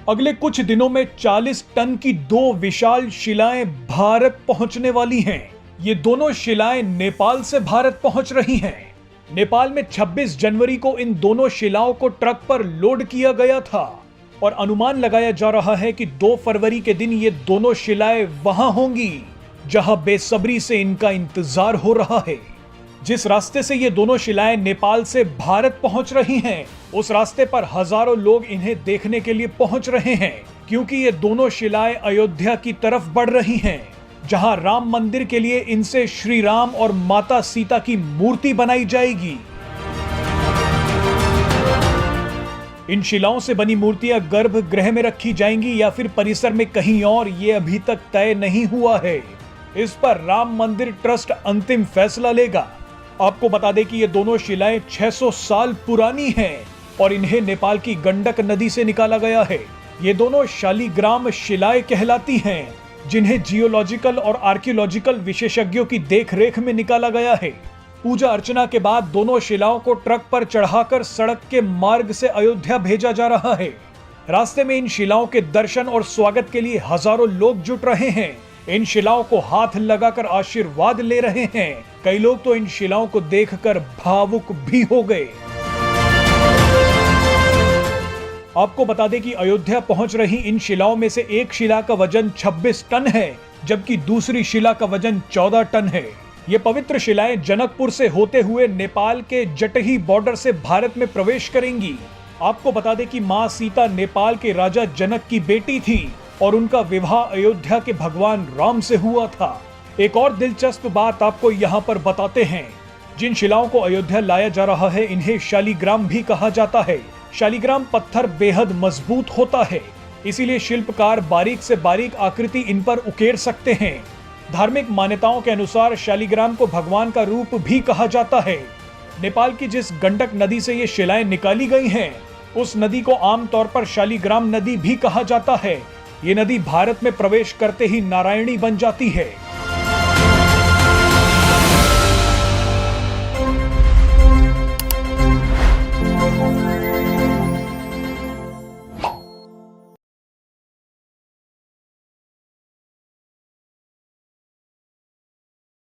अगले कुछ दिनों में 40 टन की 2 विशाल शिलाएं भारत पहुंचने वाली हैं। ये दोनों शिलाएं नेपाल से भारत पहुंच रही हैं। नेपाल में 26 जनवरी को इन दोनों शिलाओं को ट्रक पर लोड किया गया था और अनुमान लगाया जा रहा है कि 2 फरवरी के दिन ये दोनों शिलाएं वहां होंगी जहां बेसब्री से इनका इंतजार हो रहा है। जिस रास्ते से ये दोनों शिलाएं नेपाल से भारत पहुंच रही हैं, उस रास्ते पर हजारों लोग इन्हें देखने के लिए पहुंच रहे हैं, क्योंकि ये दोनों शिलाएं अयोध्या की तरफ बढ़ रही हैं, जहां राम मंदिर के लिए इनसे श्री राम और माता सीता की मूर्ति बनाई जाएगी। इन शिलाओं से बनी मूर्तियां गर्भगृह में रखी जाएंगी या फिर परिसर में कहीं और, ये अभी तक तय नहीं हुआ है। इस पर राम मंदिर ट्रस्ट अंतिम फैसला लेगा। आपको बता दें कि ये दोनों शिलाएं 600 साल पुरानी हैं और इन्हें नेपाल की गंडक नदी से निकाला गया है। ये दोनों शालिग्राम शिलाएं कहलाती हैं, जिन्हें जियोलॉजिकल और आर्कियोलॉजिकल विशेषज्ञों की देखरेख में निकाला गया है। पूजा अर्चना के बाद दोनों शिलाओं को ट्रक पर चढ़ाकर सड़क के मार्ग से अयोध्या भेजा जा रहा है। रास्ते में इन शिलाओं के दर्शन और स्वागत के लिए हजारों लोग जुट रहे हैं। इन शिलाओं को हाथ लगाकर आशीर्वाद ले रहे हैं। कई लोग तो इन शिलाओं को देखकर भावुक भी हो गए। आपको बता दें कि अयोध्या पहुंच रही इन शिलाओं में से एक शिला का वजन 26 टन है, जबकि दूसरी शिला का वजन 14 टन है। ये पवित्र शिलाएं जनकपुर से होते हुए नेपाल के जटही बॉर्डर से भारत में प्रवेश करेंगी। आपको बता दें कि मां सीता नेपाल के राजा जनक की बेटी थी और उनका विवाह अयोध्या के भगवान राम से हुआ था। एक और दिलचस्प बात आपको यहाँ पर बताते हैं। जिन शिलाओं को अयोध्या लाया जा रहा है, इन्हें शालिग्राम भी कहा जाता है। शालिग्राम पत्थर बेहद मजबूत होता है, इसीलिए शिल्पकार बारीक से बारीक आकृति इन पर उकेर सकते हैं। धार्मिक मान्यताओं के अनुसार शालिग्राम को भगवान का रूप भी कहा जाता है। नेपाल की जिस गंडक नदी से ये शिलाएं निकाली गई हैं, उस नदी को आमतौर पर शालिग्राम नदी भी कहा जाता है। ये नदी भारत में प्रवेश करते ही नारायणी बन जाती है।